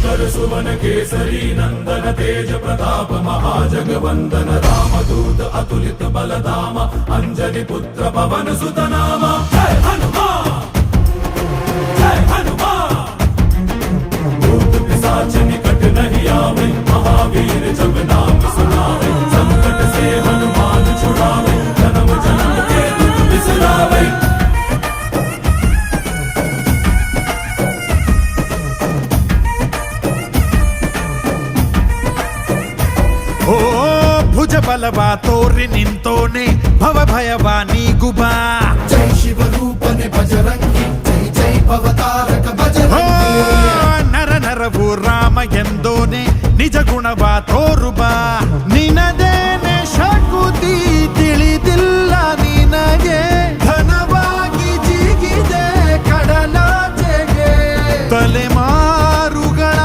भास्कर सुवन केसरी नंदन तेज प्रताप महाजगवंदन रामदूत अतुलित बलधाम अंजनी पुत्र पवन सुत नाम जय हनुमान जय हनुमान। भूत पिशाच निकट नहीं आवे महावीर जब नाम सुनावे संकट से हनुमान छुड़ावे जन्म जन्म के दुख बिसरावे। ಓ ಭುಜ ಬಲವ ತೋರಿ ನಿಂತೋನೆ ಭವ ಭಯವ ನೀಗುಬಾ जय शिव रूपने बजरंगी जय जय भवतारक बजरंगी। ನರ ನರವು ರಾಮ ಎಂದೋನೆ ನಿಜ ಗುಣವ ತೋರುಬಾ